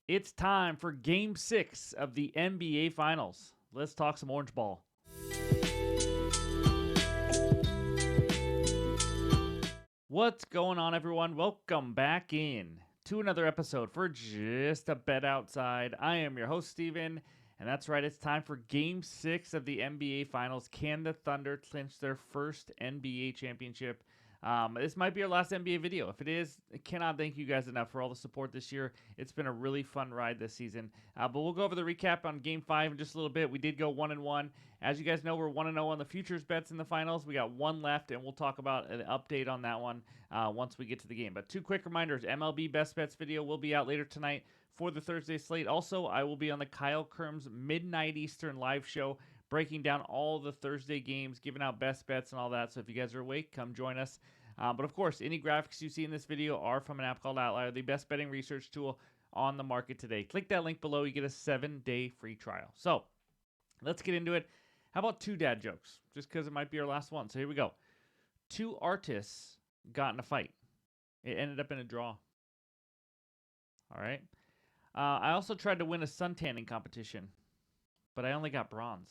It's time for Game 6 of the NBA Finals. Let's talk some orange ball. What's going on, everyone? Welcome back in to another episode for Just a Bet Outside. I am your host, Steven, and that's right, it's time for Game 6 of the NBA Finals. Can the Thunder clinch their first NBA championship? This might be our last NBA video. If it is, I cannot thank you guys enough for all the support this year. It's been a really fun ride this season. But we'll go over the recap on Game 5 in just a little bit. We did go 1-1. As you guys know, we're 1-0 on the futures bets in the finals. We got one left, and we'll talk about an update on that one once we get to the game. But two quick reminders. MLB Best Bets video will be out later tonight for the Thursday slate. Also, I will be on the Kyle Kerms Midnight Eastern live show breaking down all the Thursday games, giving out best bets and all that. So if you guys are awake, come join us. But of course, any graphics you see in this video are from an app called OUTLIER, the best betting research tool on the market today. Click that link below. You get a 7-day free trial. So let's get into it. How about two dad jokes? Just because it might be our last one. So here we go. Two artists got in a fight. It ended up in a draw. All right. I also tried to win a suntanning competition, but I only got bronze.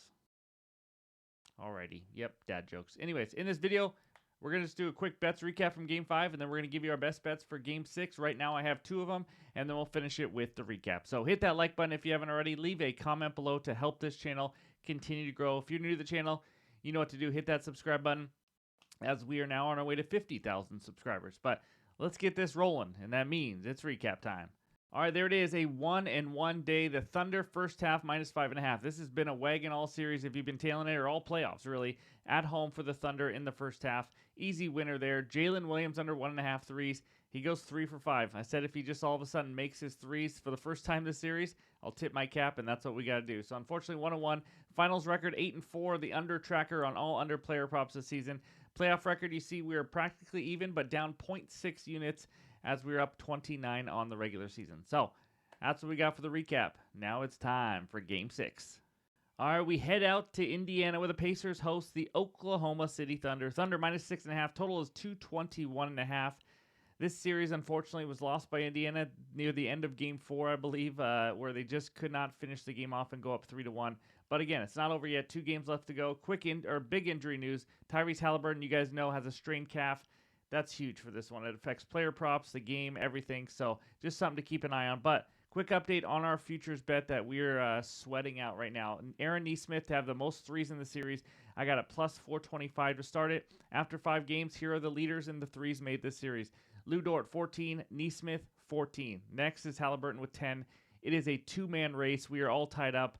Alrighty. Yep, dad jokes. Anyways, in this video, we're going to just do a quick bets recap from Game 5, and then we're going to give you our best bets for Game 6. Right now, I have two of them, and then we'll finish it with the recap. So hit that like button if you haven't already. Leave a comment below to help this channel continue to grow. If you're new to the channel, you know what to do. Hit that subscribe button, as we are now on our way to 50,000 subscribers. But let's get this rolling, and that means it's recap time. All right, there it is, a 1-1 day. The Thunder first half -5.5. This has been a wagon all series if you've been tailing it, or all playoffs, really. At home for the Thunder in the first half. Easy winner there. Jalen Williams under 1.5 threes. He goes 3 for 5. I said if he just all of a sudden makes his threes for the first time this series, I'll tip my cap, and that's what we got to do. So unfortunately, 1-1. Finals record 8-4. The under tracker on all under player props this season. Playoff record, you see we are practically even, but down 0.6 units as we're up 29 on the regular season. So that's what we got for the recap. Now it's time for Game 6. All right, we head out to Indiana where the Pacers host the Oklahoma City Thunder. Thunder -6.5. Total is 221.5. This series, unfortunately, was lost by Indiana near the end of Game 4, I believe, where they just could not finish the game off and go up 3-1. But again, it's not over yet. 2 games left to go. Big injury news. Tyrese Halliburton, you guys know, has a strained calf. That's huge for this one. It affects player props, the game, everything. So just something to keep an eye on. But quick update on our futures bet that we're sweating out right now. Aaron Nesmith to have the most threes in the series. I got a +425 to start it. After 5 games, here are the leaders in the threes made this series. Lou Dort, 14. Nesmith, 14. Next is Halliburton with 10. It is a 2-man race. We are all tied up.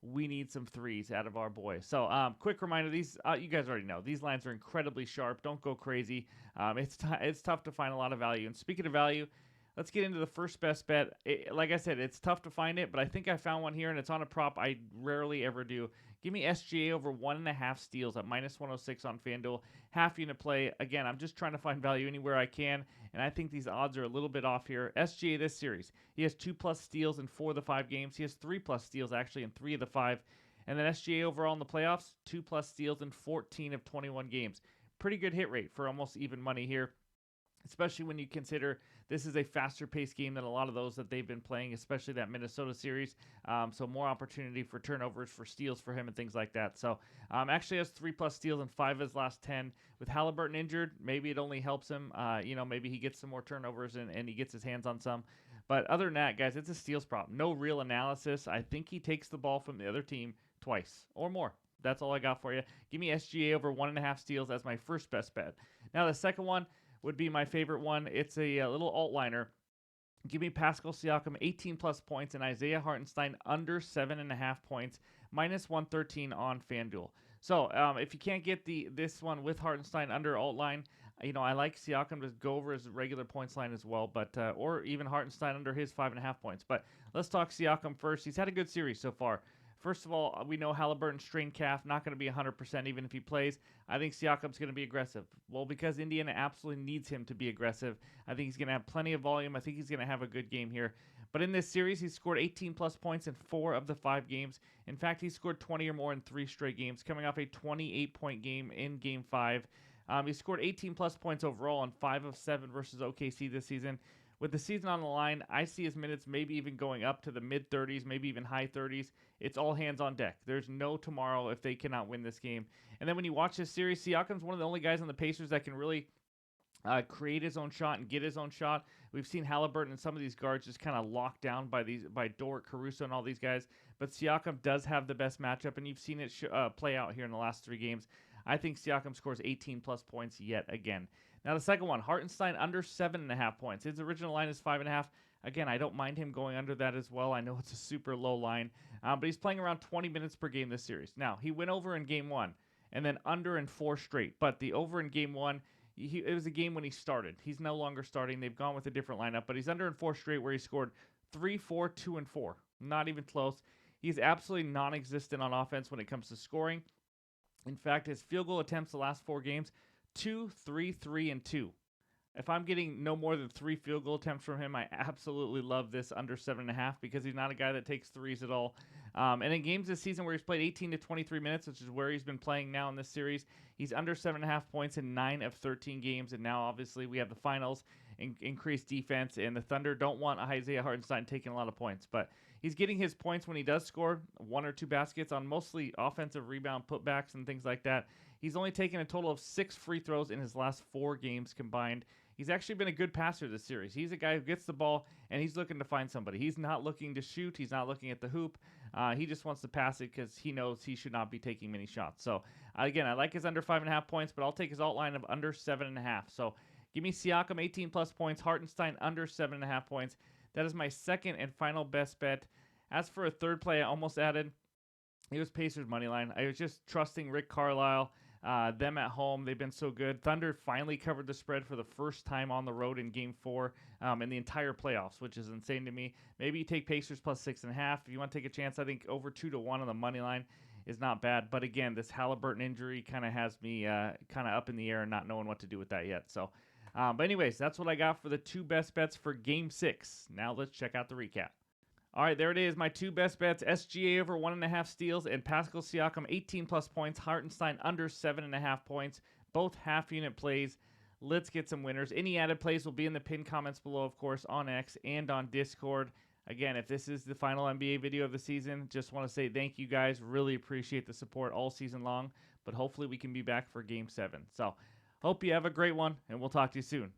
We need some threes out of our boys. So quick reminder, these you guys already know. These lines are incredibly sharp. Don't go crazy. It's tough to find a lot of value. And speaking of value, let's get into the first best bet. Like I said, it's tough to find it, but I think I found one here, and it's on a prop I rarely ever do. Give me SGA over 1.5 steals at -106 on FanDuel. Half unit play. Again, I'm just trying to find value anywhere I can, and I think these odds are a little bit off here. SGA this series, he has 2+ steals in 4 of the 5 games. He has 3+ steals actually in 3 of the 5. And then SGA overall in the playoffs, 2+ steals in 14 of 21 games. Pretty good hit rate for almost even money here, especially when you consider this is a faster paced game than a lot of those that they've been playing, especially that Minnesota series. So more opportunity for turnovers, for steals for him and things like that. So actually has 3+ steals in 5 of his last 10. With Halliburton injured, maybe it only helps him. Maybe he gets some more turnovers and he gets his hands on some. But other than that, guys, it's a steals prop. No real analysis. I think he takes the ball from the other team twice or more. That's all I got for you. Give me SGA over 1.5 steals as my first best bet. Now the second one would be my favorite one. It's a little alt liner. Give me Pascal Siakam 18+ points and Isaiah Hartenstein under 7.5 points, -113 on FanDuel. So if you can't get this one with Hartenstein under alt line, I like Siakam to go over his regular points line as well, but or even Hartenstein under his 5.5 points. But let's talk Siakam first. He's had a good series so far. First of all, we know Halliburton strained calf, not going to be 100% even if he plays. I think Siakam's going to be aggressive. Well, because Indiana absolutely needs him to be aggressive. I think he's going to have plenty of volume. I think he's going to have a good game here. But in this series, he's scored 18+ points in 4 of the 5 games. In fact, he scored 20 or more in 3 straight games, coming off a 28-point game in Game 5. He scored 18+ points overall in 5 of 7 versus OKC this season. with the season on the line, I see his minutes maybe even going up to the mid 30s, maybe even high 30s. It's all hands on deck. There's no tomorrow if they cannot win this game. And then when you watch this series, Siakam's one of the only guys on the Pacers that can really create his own shot and get his own shot. We've seen Halliburton and some of these guards just kind of locked down by Dort, Caruso, and all these guys. But Siakam does have the best matchup, and you've seen it play out here in the last 3 games. I think Siakam scores 18-plus points yet again. Now the second one, Hartenstein under 7.5 points. His original line is 5.5. Again, I don't mind him going under that as well. I know it's a super low line, but he's playing around 20 minutes per game this series. Now, he went over in Game 1 and then under in 4 straight. But the over in Game 1, it was a game when he started. He's no longer starting. They've gone with a different lineup, but he's under in 4 straight where he scored 3, 4, 2, and 4. Not even close. He's absolutely non-existent on offense when it comes to scoring. In fact, his field goal attempts the last 4 games, 2, 3, 3, and 2. If I'm getting no more than 3 field goal attempts from him, I absolutely love this under 7.5 because he's not a guy that takes threes at all. And in games this season where he's played 18 to 23 minutes, which is where he's been playing now in this series, he's under 7.5 points in 9 of 13 games. And now, obviously, we have the finals, increased defense, and the Thunder don't want Isaiah Hartenstein taking a lot of points. But he's getting his points when he does score 1 or 2 baskets on mostly offensive rebound putbacks and things like that. He's only taken a total of 6 free throws in his last 4 games combined. He's actually been a good passer this series. He's a guy who gets the ball, and he's looking to find somebody. He's not looking to shoot. He's not looking at the hoop. He just wants to pass it because he knows he should not be taking many shots. So, again, I like his under 5.5 points, but I'll take his alt line of under 7.5. So, give me Siakam 18-plus points, Hartenstein under 7.5 points. That is my second and final best bet. As for a third play I almost added, it was Pacers money line. I was just trusting Rick Carlisle. Them at home, they've been so good. Thunder finally covered the spread for the first time on the road in Game 4 in the entire playoffs, which is insane to me. Maybe you take Pacers plus 6.5. If you want to take a chance, I think over 2-1 on the money line is not bad. But again, this Halliburton injury kind of has me kind of up in the air and not knowing what to do with that yet. So, but anyways, that's what I got for the 2 best bets for Game 6. Now let's check out the recap. All right, there it is. My 2 best bets, SGA over 1.5 steals and Pascal Siakam 18-plus points, Hartenstein under 7.5 points, both half-unit plays. Let's get some winners. Any added plays will be in the pinned comments below, of course, on X and on Discord. Again, if this is the final NBA video of the season, just want to say thank you guys. Really appreciate the support all season long, but hopefully we can be back for Game 7. So, hope you have a great one, and we'll talk to you soon.